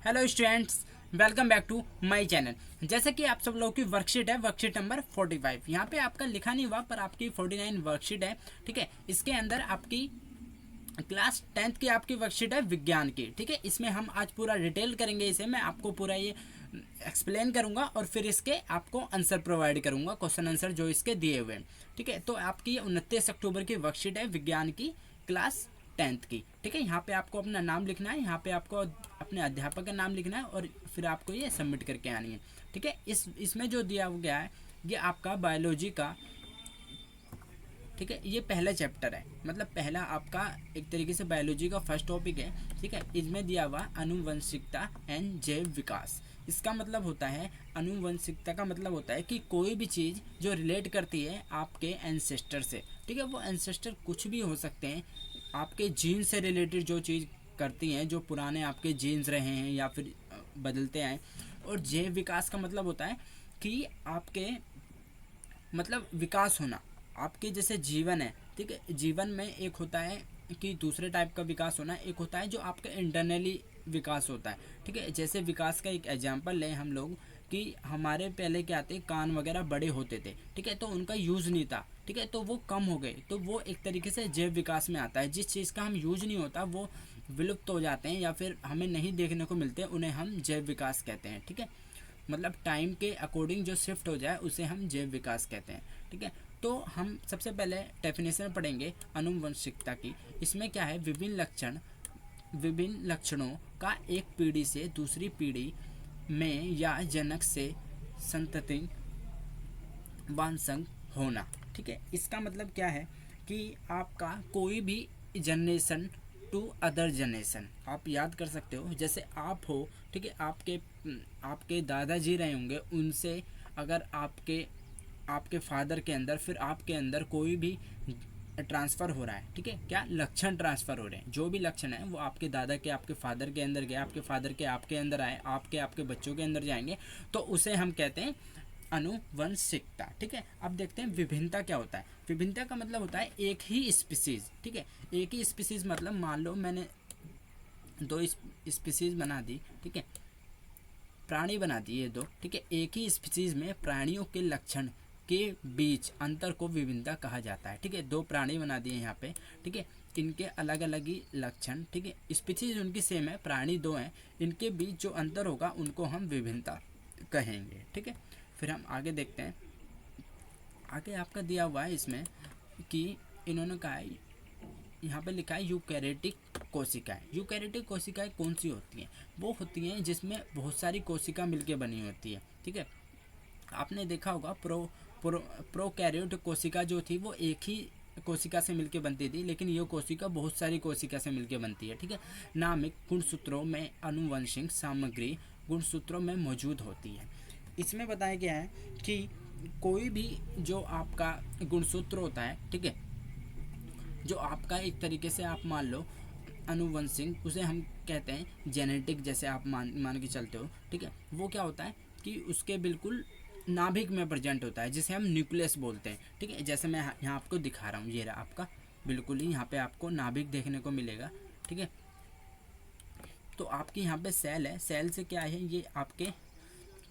Hello students, welcome back to my channel. जैसे कि आप सब लोगों की वर्कशीट है, वर्कशीट नंबर 45। यहाँ पे आपका लिखा नहीं हुआ पर आपकी 49 वर्कशीट है। ठीक है, इसके अंदर आपकी क्लास 10th की आपकी वर्कशीट है विज्ञान की। ठीक है, इसमें हम आज पूरा डिटेल करेंगे। इसे मैं आपको पूरा ये एक्सप्लेन करूंगा और फिर इसके आपको आंसर प्रोवाइड करूंगा, क्वेश्चन आंसर जो इसके दिए हुए हैं। ठीक है, तो आपकी 29 अक्टूबर की वर्कशीट है विज्ञान की क्लास 10th की। ठीक है, यहाँ पे आपको अपना नाम लिखना है, यहाँ पे आपको अपने अध्यापक का नाम लिखना है और फिर आपको ये सबमिट करके आनी है। ठीक है, इसमें जो दिया गया है ये आपका बायोलॉजी का, ठीक है, ये पहला चैप्टर है, मतलब पहला आपका एक तरीके से बायोलॉजी का फर्स्ट टॉपिक है। ठीक है, इसमें दिया हुआ आनुवंशिकता एंड जैव विकास। इसका मतलब होता है, आनुवंशिकता का मतलब होता है कि कोई भी चीज़ जो रिलेट करती है आपके एंसेस्टर से। ठीक है, वो एंसेस्टर कुछ भी हो सकते हैं, आपके जीन से रिलेटेड जो चीज़ करती हैं, जो पुराने आपके जीन्स रहे हैं या फिर बदलते आए। और जैव विकास का मतलब होता है कि आपके मतलब विकास होना, आपके जैसे जीवन है। ठीक है, जीवन में एक होता है कि दूसरे टाइप का विकास होना, एक होता है जो आपका इंटरनली विकास होता है। ठीक है, जैसे विकास का एक एग्जांपल लें हम लोग कि हमारे पहले क्या थे, कान वगैरह बड़े होते थे। ठीक है, तो उनका यूज़ नहीं था। ठीक है, तो वो कम हो गए, तो वो एक तरीके से जैव विकास में आता है। जिस चीज़ का हम यूज नहीं होता वो विलुप्त हो जाते हैं या फिर हमें नहीं देखने को मिलते, उन्हें हम जैव विकास कहते हैं। ठीक है, मतलब टाइम के अकॉर्डिंग जो शिफ्ट हो जाए उसे हम जैव विकास कहते हैं। ठीक है, तो हम सबसे पहले डेफिनेशन पढ़ेंगे आनुवंशिकता की। इसमें क्या है, विभिन्न लक्षणों का एक पीढ़ी से दूसरी पीढ़ी में या जनक से संतति वांसंग होना। ठीक है, इसका मतलब क्या है कि आपका कोई भी जनरेशन टू अदर जनरेशन, आप याद कर सकते हो जैसे आप हो। ठीक है, आपके दादाजी रहे होंगे, उनसे अगर आपके आपके फादर के अंदर फिर आपके अंदर कोई भी ट्रांसफ़र हो रहा है। ठीक है, क्या लक्षण ट्रांसफ़र हो रहे हैं, जो भी लक्षण है वो आपके दादा के आपके फादर के अंदर गए, आपके फादर के आपके अंदर आए, आपके आपके बच्चों के अंदर जाएंगे, तो उसे हम कहते हैं आनुवंशिकता। ठीक है, अब देखते हैं विभिन्नता क्या होता है। विभिन्नता का मतलब होता है एक ही स्पीसीज। ठीक है, एक ही स्पीसीज मतलब मान लो मैंने दो स्पीसीज बना दी। ठीक है, प्राणी बना दिए दो। ठीक है, एक ही स्पीसीज में प्राणियों के लक्षण के बीच अंतर को विभिन्नता कहा जाता है। ठीक है, दो प्राणी बना दिए यहाँ पे। ठीक है, इनके अलग अलग ही लक्षण। ठीक है, स्पीसीज उनकी सेम है, प्राणी दो हैं, इनके बीच जो अंतर होगा उनको हम विभिन्नता कहेंगे। ठीक है, फिर हम आगे देखते हैं। आगे आपका दिया हुआ है इसमें कि इन्होंने कहा है, यहाँ पे लिखा है यूकैरियोटिक कोशिकाएं। यूकैरियोटिक कोशिकाएं कौन सी होती हैं, वो होती हैं जिसमें बहुत सारी कोशिका मिलके बनी होती है। ठीक है, आपने देखा होगा प्रोकैरियोट कोशिका जो थी वो एक ही कोशिका से मिलके बनती थी, लेकिन ये कोशिका बहुत सारी कोशिका से मिलके बनती है। ठीक है, नामिक गुणसूत्रों में आनुवंशिक सामग्री गुणसूत्रों में मौजूद होती है। इसमें बताया गया है कि कोई भी जो आपका गुणसूत्र होता है, ठीक है, जो आपका एक तरीके से आप मान लो अनुवंशिक, उसे हम कहते हैं जेनेटिक, जैसे आप मान के चलते हो। ठीक है, वो क्या होता है कि उसके बिल्कुल नाभिक में प्रेजेंट होता है, जिसे हम न्यूक्लियस बोलते हैं। ठीक है, जैसे मैं यहाँ आपको दिखा रहा हूँ, ये रहा आपका बिल्कुल ही यहाँ पे आपको नाभिक देखने को मिलेगा। ठीक है, तो आपकी यहाँ पे सेल है, सेल से क्या है, ये आपके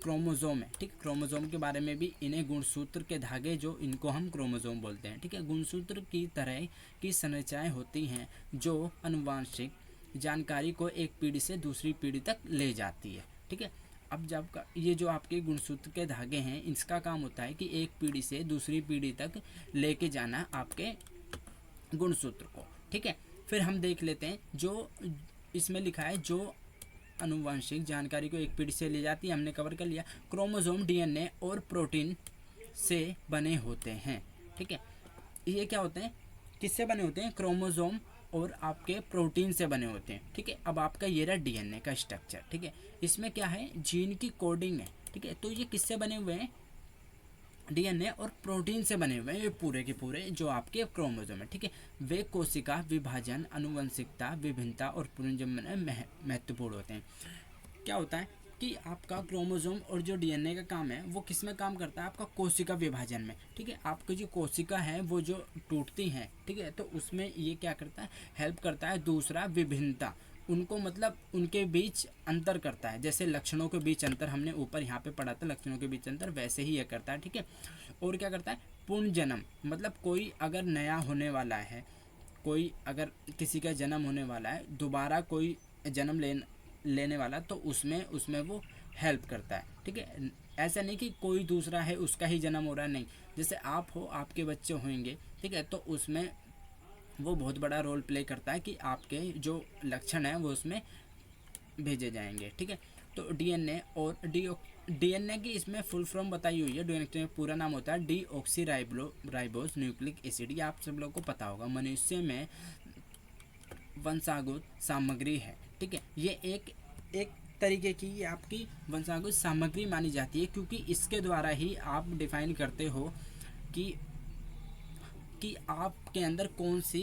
क्रोमोजोम है। ठीक, क्रोमोजोम के बारे में भी, इन्हें गुणसूत्र के धागे जो इनको हम क्रोमोजोम बोलते हैं। ठीक है, गुणसूत्र की तरह की संरचनाएं होती हैं जो आनुवांशिक जानकारी को एक पीढ़ी से दूसरी पीढ़ी तक ले जाती है। ठीक है, अब जब ये जो आपके गुणसूत्र के धागे हैं, इसका काम होता है कि एक पीढ़ी से दूसरी पीढ़ी तक लेके जाना आपके गुणसूत्र को। ठीक है, फिर हम देख लेते हैं जो इसमें लिखा है, जो आनुवंशिक जानकारी को एक पीढ़ी से ले जाती है, हमने कवर कर लिया। क्रोमोसोम डीएनए और प्रोटीन से बने होते हैं। ठीक है, ये क्या होते हैं, किससे बने होते हैं, क्रोमोसोम और आपके प्रोटीन से बने होते हैं। ठीक है, अब आपका ये रहा डीएनए का स्ट्रक्चर। ठीक है, इसमें क्या है, जीन की कोडिंग है। ठीक है, तो ये किससे बने हुए हैं, डीएनए और प्रोटीन से बने हुए हैं ये पूरे के पूरे जो आपके क्रोमोसोम है। ठीक है, वे कोशिका विभाजन, आनुवंशिकता, विभिन्नता और पुनर्जन्म में महत्वपूर्ण होते हैं। क्या होता है कि आपका क्रोमोसोम और जो डीएनए का काम है वो किस में काम करता है, आपका कोशिका विभाजन में। ठीक है, आपकी जो कोशिका है वो जो टूटती हैं, ठीक है, तो उसमें ये क्या करता है, हेल्प करता है। दूसरा विभिन्नता, उनको मतलब उनके बीच अंतर करता है। जैसे लक्षणों के बीच अंतर हमने ऊपर यहाँ पे पढ़ा था, लक्षणों के बीच अंतर, वैसे ही यह करता है। ठीक है, और क्या करता है, पुनर्जन्म, मतलब कोई अगर नया होने वाला है, कोई अगर किसी का जन्म होने वाला है, दोबारा कोई जन्म लेने वाला, तो उसमें उसमें वो हेल्प करता है। ठीक है, ऐसा नहीं कि कोई दूसरा है उसका ही जन्म हो रहा है, नहीं। जैसे आप हो, आपके बच्चे होंगे, ठीक है, तो उसमें वो बहुत बड़ा रोल प्ले करता है कि आपके जो लक्षण हैं वो उसमें भेजे जाएंगे। ठीक है, तो डीएनए और डीएनए की इसमें फुल फॉर्म बताई हुई है। डीएनए पूरा नाम होता है डीऑक्सी राइबोस न्यूक्लिक एसिड। ये आप सब लोग को पता होगा, मनुष्य में वंशागत सामग्री है। ठीक है, ये एक तरीके की ये आपकी वंशागत सामग्री मानी जाती है, क्योंकि इसके द्वारा ही आप डिफाइन करते हो कि आपके अंदर कौन सी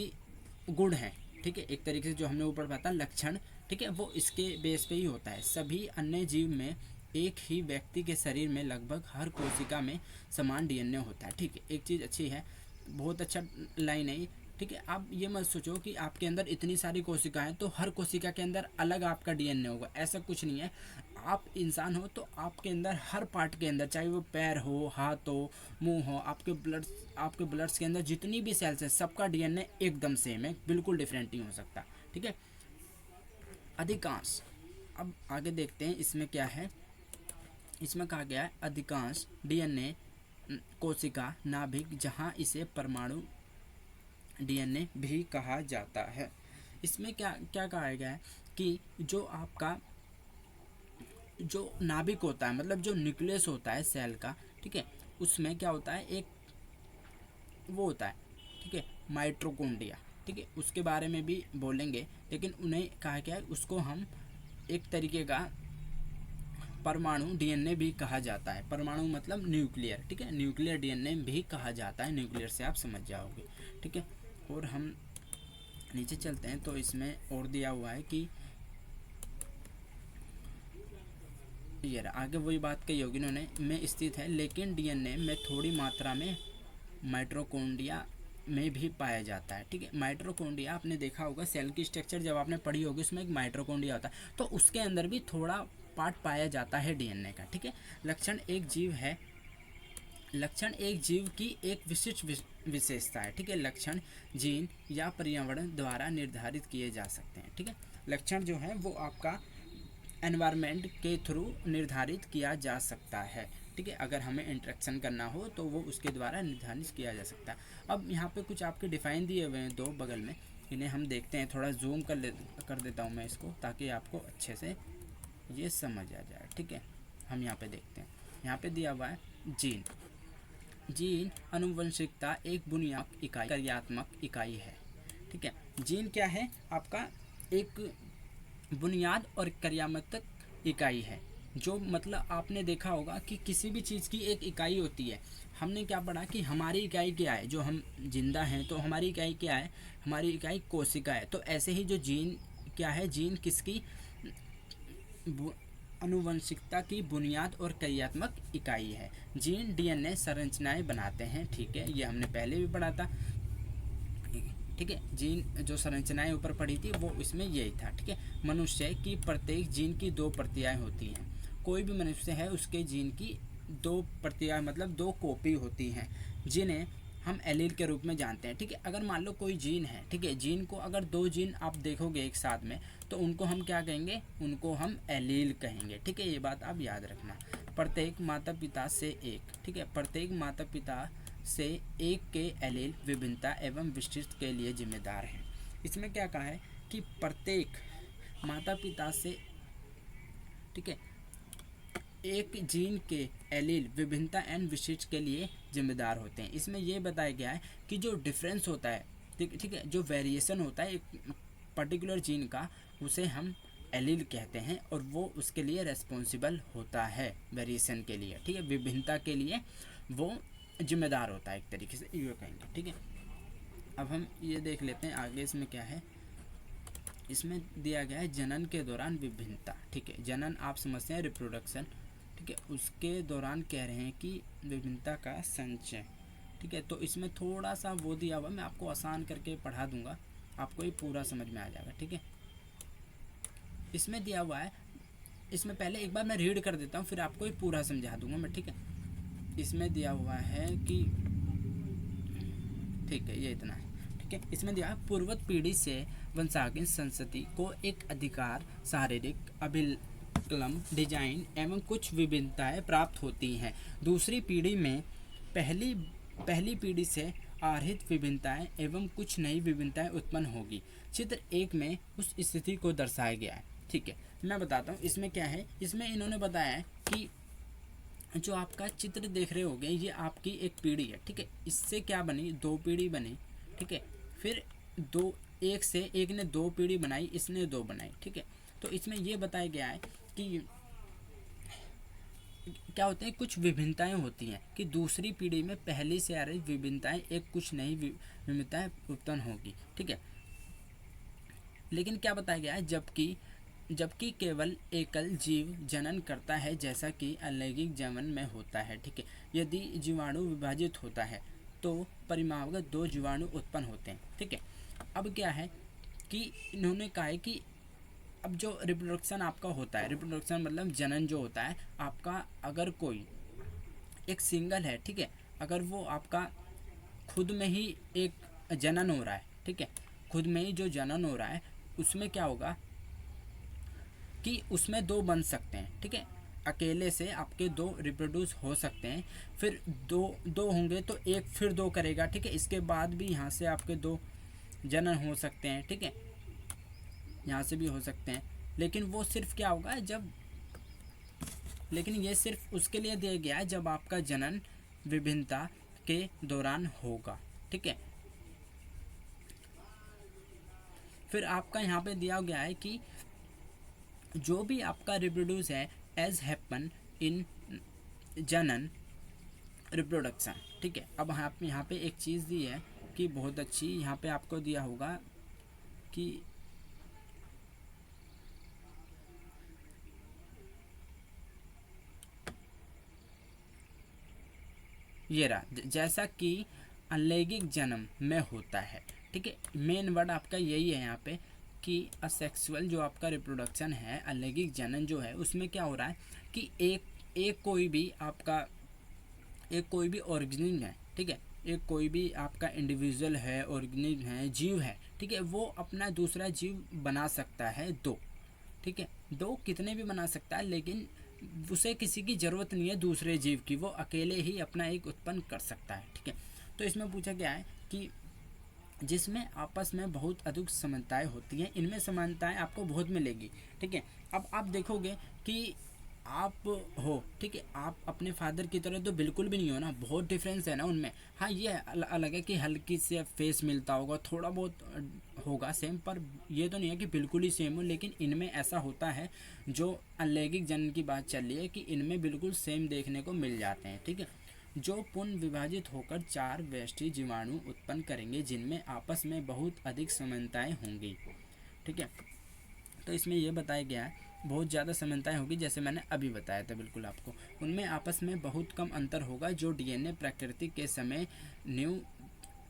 गुण है। ठीक है, एक तरीके से जो हमने ऊपर बताया लक्षण, ठीक है, वो इसके बेस पे ही होता है। सभी अन्य जीव में एक ही व्यक्ति के शरीर में लगभग हर कोशिका में समान डीएनए होता है। ठीक है, एक चीज़ अच्छी है, बहुत अच्छा लाइन है। ठीक है, आप ये मत सोचो कि आपके अंदर इतनी सारी कोशिकाएं तो हर कोशिका के अंदर अलग आपका डीएनए होगा, ऐसा कुछ नहीं है। आप इंसान हो तो आपके अंदर हर पार्ट के अंदर, चाहे वो पैर हो, हाथ हो, मुंह हो, आपके ब्लड्स के अंदर जितनी भी सेल्स है, सबका डीएनए एकदम सेम है, बिल्कुल डिफरेंट नहीं हो सकता। ठीक है, अधिकांश, अब आगे देखते हैं इसमें क्या है। इसमें कहा गया है अधिकांश डीएनए कोशिका नाभिक, जहां इसे परमाणु डीएनए भी कहा जाता है। इसमें क्या क्या कहा गया है कि जो आपका जो नाभिक होता है, मतलब जो न्यूक्लियस होता है सेल का, ठीक है, उसमें क्या होता है, एक वो होता है, ठीक है, माइटोकॉन्ड्रिया। ठीक है, उसके बारे में भी बोलेंगे, लेकिन उन्हें कहा गया है उसको हम एक तरीके का परमाणु डीएनए भी कहा जाता है। परमाणु मतलब न्यूक्लियर। ठीक है, न्यूक्लियर डीएनए भी कहा जाता है, न्यूक्लियर से आप समझ जाओगे। ठीक है, और हम नीचे चलते हैं तो इसमें और दिया हुआ है कि ये आगे वही बात कही होगी इन्होंने, में स्थित है, लेकिन डीएनए में थोड़ी मात्रा में माइटोकॉन्ड्रिया में भी पाया जाता है। ठीक है, माइटोकॉन्ड्रिया आपने देखा होगा, सेल की स्ट्रक्चर जब आपने पढ़ी होगी उसमें एक माइटोकॉन्ड्रिया होता है, तो उसके अंदर भी थोड़ा पार्ट पाया जाता है डीएनए का। ठीक है, लक्षण एक जीव की एक विशिष्ट विशेषता है। ठीक है, लक्षण जीन या पर्यावरण द्वारा निर्धारित किए जा सकते हैं। ठीक है, लक्षण जो है वो आपका एनवायरनमेंट के थ्रू निर्धारित किया जा सकता है। ठीक है, अगर हमें इंटरेक्शन करना हो तो वो उसके द्वारा निर्धारित किया जा सकता है। अब यहाँ पे कुछ आपके डिफाइन दिए हुए हैं दो बगल में, इन्हें हम देखते हैं। थोड़ा जूम कर देता हूँ मैं इसको, ताकि आपको अच्छे से ये समझ आ जाए। ठीक है, हम यहाँ पे देखते हैं, यहाँ पे दिया हुआ है जीन। जीन आनुवंशिकता एक बुनियादी इकाई, कार्यात्मक इकाई है। ठीक है, जीन क्या है, आपका एक बुनियाद और कार्यात्मक इकाई है। जो मतलब आपने देखा होगा कि किसी भी चीज़ की एक इकाई होती है। हमने क्या पढ़ा कि हमारी इकाई क्या है, जो हम जिंदा हैं तो हमारी इकाई क्या है, हमारी इकाई कोशिका है। तो ऐसे ही जो जीन क्या है, जीन किसकी आनुवंशिकता की बुनियाद और कार्यात्मक इकाई है। जीन डीएनए संरचनाएं बनाते हैं। ठीक है, ये हमने पहले भी पढ़ा था। ठीक है, जीन जो संरचनाएं ऊपर पढ़ी थी वो इसमें यही था। ठीक है, मनुष्य की प्रत्येक जीन की दो प्रतियां होती हैं। कोई भी मनुष्य है उसके जीन की दो प्रतियां, मतलब दो कॉपी होती हैं, जिन्हें हम एलील के रूप में जानते हैं। ठीक है, अगर मान लो कोई जीन है, ठीक है, जीन को अगर दो जीन आप देखोगे एक साथ में, तो उनको हम क्या कहेंगे, उनको हम एलील कहेंगे। ठीक है, ये बात आप याद रखना। प्रत्येक माता पिता से एक, ठीक है, प्रत्येक माता पिता से एक के एलील विभिन्नता एवं विशिष्ट के लिए जिम्मेदार है। इसमें क्या कहा है कि प्रत्येक माता पिता से, ठीक है, एक जीन के एलील विभिन्नता एवं विशिष्ट के लिए जिम्मेदार होते हैं। इसमें यह बताया गया है कि जो डिफरेंस होता है, ठीक है, जो वेरिएशन होता है एक पर्टिकुलर जीन का, उसे हम एलील कहते हैं, और वो उसके लिए रेस्पॉन्सिबल होता है वेरिएशन के लिए। ठीक है, विभिन्नता के लिए वो जिम्मेदार होता है, एक तरीके से ये कहेंगे। ठीक है, अब हम ये देख लेते हैं आगे इसमें क्या है। इसमें दिया गया है जनन के दौरान विभिन्नता। ठीक है, जनन आप समझते हैं रिप्रोडक्शन। ठीक है, उसके दौरान कह रहे हैं कि विभिन्नता का संचय। ठीक है, तो इसमें थोड़ा सा वो दिया हुआ, मैं आपको आसान करके पढ़ा दूंगा, आपको ये पूरा समझ में आ जाएगा। ठीक है, इसमें दिया हुआ है, इसमें पहले एक बार मैं रीड कर देता हूँ, फिर आपको ये पूरा समझा दूंगा मैं, ठीक है। इसमें दिया हुआ है कि, ठीक है, ये इतना है, ठीक है। इसमें दिया है, पूर्वत पीढ़ी से वंशागीन संस्कृति को एक अधिकार, शारीरिक अभिकलम, डिजाइन एवं कुछ विभिन्नताएं प्राप्त होती हैं। दूसरी पीढ़ी में पहली पहली पीढ़ी से आहरित विभिन्नताएं एवं कुछ नई विभिन्नताएं उत्पन्न होगी। चित्र 1 में उस स्थिति को दर्शाया गया है, ठीक है। मैं बताता हूँ इसमें क्या है। इसमें इन्होंने बताया है कि जो आपका चित्र देख रहे होगे, ये आपकी एक पीढ़ी है, ठीक है। इससे क्या बनी, 2 पीढ़ी बनी, ठीक है। फिर एक ने 2 पीढ़ी बनाई, इसने 2 बनाई, ठीक है। तो इसमें ये बताया गया है कि क्या होते हैं, कुछ विभिन्नताएं होती हैं कि दूसरी पीढ़ी में पहली से आ रही विभिन्नताएं एक कुछ नई विभिन्नताएं उत्पन्न होगी, ठीक है। लेकिन क्या बताया गया है, जबकि केवल एकल जीव जनन करता है, जैसा कि अलैंगिक जनन में होता है, ठीक है। यदि जीवाणु विभाजित होता है तो परिणामगत 2 जीवाणु उत्पन्न होते हैं, ठीक है। अब क्या है कि इन्होंने कहा है कि अब जो रिप्रोडक्शन आपका होता है, रिप्रोडक्शन मतलब जनन जो होता है आपका, अगर कोई एक सिंगल है, ठीक है, अगर वो आपका खुद में ही एक जनन हो रहा है, ठीक है, खुद में ही जो जनन हो रहा है उसमें क्या होगा कि उसमें 2 बन सकते हैं, ठीक है। अकेले से आपके 2 रिप्रोड्यूस हो सकते हैं, फिर दो होंगे तो एक फिर 2 करेगा, ठीक है। इसके बाद भी यहाँ से आपके 2 जनन हो सकते हैं, ठीक है, यहाँ से भी हो सकते हैं। लेकिन वो सिर्फ क्या होगा लेकिन ये सिर्फ उसके लिए दिया गया है जब आपका जनन विभिन्नता के दौरान होगा, ठीक है। फिर आपका यहाँ पे दिया गया है कि जो भी आपका रिप्रोड्यूस है एज हैपन इन जनन रिप्रोडक्शन, ठीक है। अब यहाँ पे एक चीज़ दी है कि बहुत अच्छी, यहाँ पे आपको दिया होगा कि ये रहा, जैसा कि अलैंगिक जन्म में होता है, ठीक है। मेन वर्ड आपका यही है यहाँ पे कि असेक्सुअल जो आपका रिप्रोडक्शन है, अलैंगिक जनन जो है, उसमें क्या हो रहा है कि एक कोई भी ऑर्गेनिज्म है, ठीक है, एक कोई भी आपका इंडिविजुअल है, ऑर्गेनिज्म है, जीव है, ठीक है, वो अपना दूसरा जीव बना सकता है 2, ठीक है। 2 कितने भी बना सकता है, लेकिन उसे किसी की ज़रूरत नहीं है दूसरे जीव की, वो अकेले ही अपना एक उत्पन्न कर सकता है, ठीक है। तो इसमें पूछा गया है कि जिसमें आपस में बहुत अधिक समानताएं होती हैं, इनमें समानताएं आपको बहुत मिलेगी, ठीक है। अब आप देखोगे कि आप हो, ठीक है, आप अपने फादर की तरह तो बिल्कुल भी नहीं हो ना, बहुत डिफरेंस है ना उनमें। हाँ, ये अलग है कि हल्की से फेस मिलता होगा, थोड़ा बहुत होगा सेम, पर ये तो नहीं है कि बिल्कुल ही सेम हो। लेकिन इनमें ऐसा होता है, जो अलैंगिक जनन की बात चल रही है, कि इनमें बिल्कुल सेम देखने को मिल जाते हैं, ठीक है, जो पुनः विभाजित होकर 4 वैष्टि जीवाणु उत्पन्न करेंगे, जिनमें आपस में बहुत अधिक समानताएं होंगी, ठीक है। तो इसमें यह बताया गया है बहुत ज़्यादा समानताएं होगी, जैसे मैंने अभी बताया था बिल्कुल आपको। उनमें आपस में बहुत कम अंतर होगा, जो डीएनए प्रकृति के समय न्यू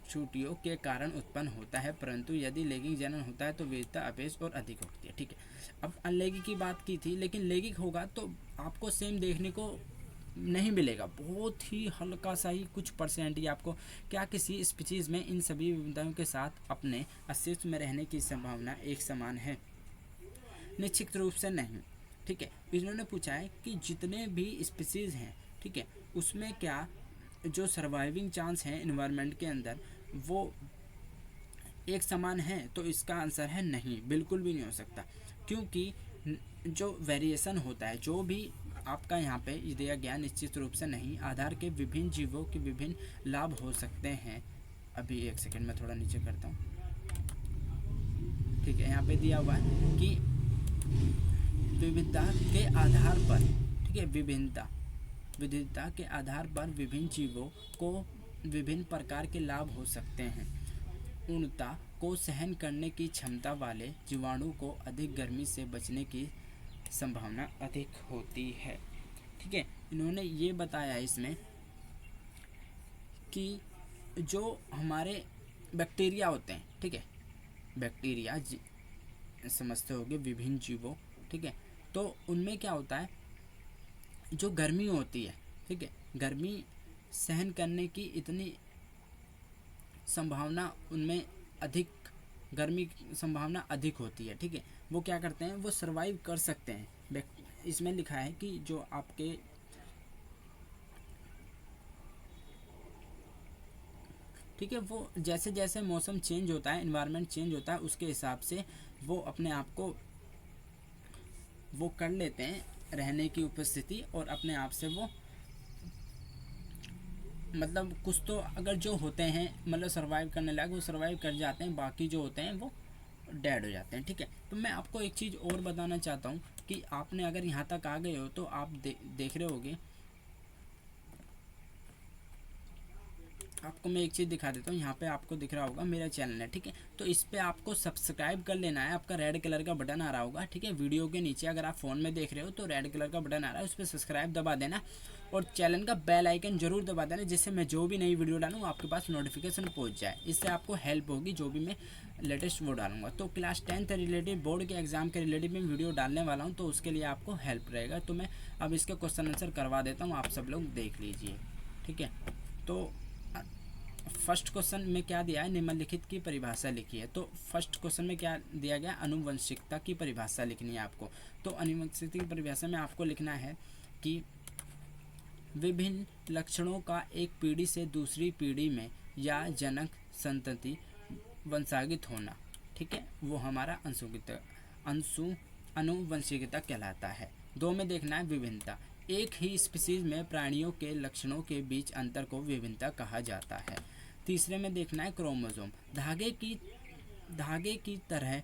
छुट्टियों के कारण उत्पन्न होता है, परंतु यदि लैंगिक जनन होता है तो विविधता अपेक्ष और अधिक होती है, ठीक है। अब अनलैंगिक की बात की थी, लेकिन लैंगिक होगा तो आपको सेम देखने को नहीं मिलेगा, बहुत ही हल्का सा ही कुछ परसेंट ही आपको, क्या किसी स्पीशीज़ में इन सभी विविधताओं के साथ अपने अस्तित्व में रहने की संभावना एक समान है? निश्चित रूप से नहीं, ठीक है। इन्होंने पूछा है कि जितने भी स्पीशीज़ हैं, ठीक है, उसमें क्या जो सर्वाइविंग चांस है इन्वायरमेंट के अंदर वो एक समान है, तो इसका आंसर है नहीं, बिल्कुल भी नहीं हो सकता, क्योंकि जो वेरिएशन होता है, जो भी आपका यहाँ पे दिया गया, निश्चित रूप से नहीं, आधार के विभिन्न जीवों के विभिन्न लाभ हो सकते हैं। अभी एक सेकंड में थोड़ा नीचे करता हूँ, ठीक है। यहाँ पे दिया हुआ है कि विविधता के आधार पर, ठीक है, विविधता के आधार पर विभिन्न जीवों को विभिन्न प्रकार के लाभ हो सकते हैं। उष्णता को सहन करने की क्षमता वाले जीवाणु को अधिक गर्मी से बचने की संभावना अधिक होती है, ठीक है। इन्होंने ये बताया इसमें कि जो हमारे बैक्टीरिया होते हैं, ठीक है, बैक्टीरिया समझते होंगे विभिन्न जीवों ठीक है। तो उनमें क्या होता है, जो गर्मी होती है, ठीक है, गर्मी सहन करने की इतनी संभावना उनमें अधिक, गर्मी की संभावना अधिक होती है, ठीक है। वो क्या करते हैं, वो सरवाइव कर सकते हैं। इसमें लिखा है कि जो आपके, ठीक है, वो जैसे जैसे मौसम चेंज होता है, इन्वायरमेंट चेंज होता है, उसके हिसाब से वो अपने आप को वो कर लेते हैं रहने की उपस्थिति, और अपने आप से वो मतलब कुछ तो अगर जो होते हैं मतलब सरवाइव करने लायक, वो सरवाइव कर जाते हैं, बाकी जो होते हैं वो डेड हो जाते हैं, ठीक है। तो मैं आपको एक चीज़ और बताना चाहता हूँ कि आपने अगर यहाँ तक आ गए हो तो आप देख रहे होगे, आपको मैं एक चीज़ दिखा देता हूँ। यहाँ पे आपको दिख रहा होगा मेरा चैनल है, ठीक है। तो इस पे आपको सब्सक्राइब कर लेना है, आपका रेड कलर का बटन आ रहा होगा, ठीक है। वीडियो के नीचे अगर आप फ़ोन में देख रहे हो तो रेड कलर का बटन आ रहा है, उस पर सब्सक्राइब दबा देना, और चैनल का बेल आइकन जरूर दबा देना, जिससे मैं जो भी नई वीडियो डालूँ आपके पास नोटिफिकेशन पहुँच जाए। इससे आपको हेल्प होगी जो भी मैं लेटेस्ट वो डालूंगा। तो क्लास 10 रिलेटेड बोर्ड के एग्जाम के रिलेटेड मैं वीडियो डालने वाला हूँ, तो उसके लिए आपको हेल्प रहेगा। तो मैं अब इसके क्वेश्चन आंसर करवा देता हूँ, आप सब लोग देख लीजिए, ठीक है। तो फर्स्ट क्वेश्चन में क्या दिया है, निम्नलिखित की परिभाषा लिखी है। तो फर्स्ट क्वेश्चन में क्या दिया गया, आनुवंशिकता की परिभाषा लिखनी है आपको। तो आनुवंशिकता की परिभाषा में आपको लिखना है कि विभिन्न लक्षणों का एक पीढ़ी से दूसरी पीढ़ी में या जनक संतति वंशागित होना, ठीक है, वो हमारा आनुवंशिकता कहलाता है। 2 में देखना है विभिन्नता, एक ही स्पीशीज में प्राणियों के लक्षणों के बीच अंतर को विभिन्नता कहा जाता है। 3 में देखना है क्रोमोसोम, धागे की तरह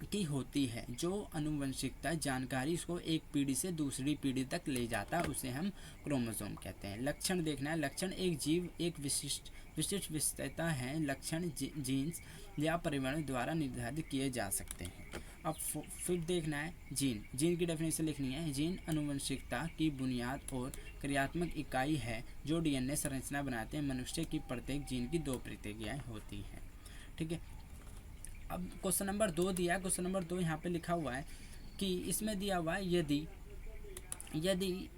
की होती है, जो आनुवंशिकता जानकारी को एक पीढ़ी से दूसरी पीढ़ी तक ले जाता है, उसे हम क्रोमोसोम कहते हैं। लक्षण देखना है, लक्षण एक जीव एक विशिष्ट विशेषता है, लक्षण जीन्स या परिवर्तन द्वारा निर्धारित किए जा सकते हैं। अब फिर देखना है जीन की डेफिनेशन लिखनी है। जीन आनुवंशिकता की बुनियाद और क्रियात्मक इकाई है जो डीएनए संरचना बनाते हैं। मनुष्य की प्रत्येक जीन की 2 प्रतिक्रियाएं होती हैं, ठीक है। अब क्वेश्चन नंबर 2 दिया है। क्वेश्चन नंबर 2 यहाँ पे लिखा हुआ है कि इसमें दिया हुआ है यदि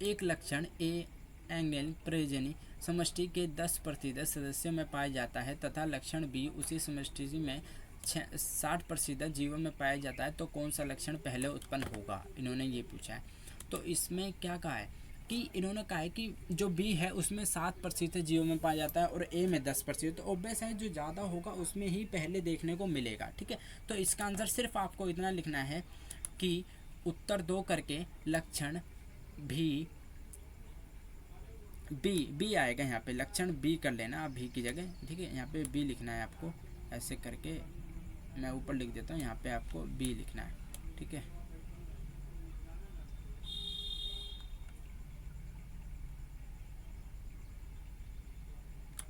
एक लक्षण ए एंगल प्रयोजनी समष्टि के 10% सदस्यों में पाया जाता है तथा लक्षण बी उसी समष्टि में 60% जीवों में पाया जाता है, तो कौन सा लक्षण पहले उत्पन्न होगा, इन्होंने ये पूछा है। तो इसमें क्या कहा है कि इन्होंने कहा है कि जो बी है उसमें 7% जीवों में पाया जाता है और ए में 10%, तो ऑब्वियस है जो ज़्यादा होगा उसमें ही पहले देखने को मिलेगा, ठीक है। तो इसका आंसर सिर्फ आपको इतना लिखना है कि उत्तर 2 करके लक्षण बी आएगा। यहाँ पे लक्षण बी कर लेना आप भी की जगह, ठीक है। यहाँ पे बी लिखना है आपको, ऐसे करके मैं ऊपर लिख देता हूँ, यहाँ पे आपको बी लिखना है, ठीक है।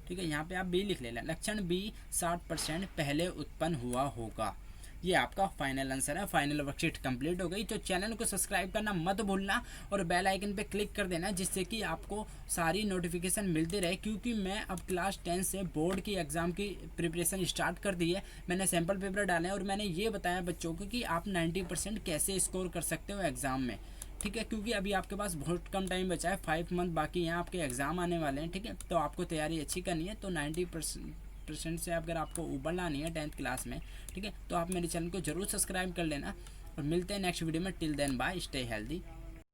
ठीक है, यहाँ पे आप बी लिख लेना, लक्षण बी 60% पहले उत्पन्न हुआ होगा। ये आपका फाइनल आंसर है। फाइनल वर्कशीट कंप्लीट हो गई। तो चैनल को सब्सक्राइब करना मत भूलना और बेल आइकन पे क्लिक कर देना, जिससे कि आपको सारी नोटिफिकेशन मिलती रहे, क्योंकि मैं अब क्लास 10 से बोर्ड की एग्ज़ाम की प्रिपरेशन स्टार्ट कर दी है। मैंने सैम्पल पेपर डाले हैं और मैंने ये बताया बच्चों को कि आप 90% कैसे स्कोर कर सकते हो एग्ज़ाम में, ठीक है। क्योंकि अभी आपके पास बहुत कम टाइम बचा है, 5 मंथ बाकी हैं, आपके एग्ज़ाम आने वाले हैं, ठीक है। तो आपको तैयारी अच्छी करनी है। तो 90% से अगर आपको ऊपर लानी है 10th क्लास में, ठीक है, तो आप मेरे चैनल को जरूर सब्सक्राइब कर लेना और मिलते हैं नेक्स्ट वीडियो में। Till then bye, stay healthy.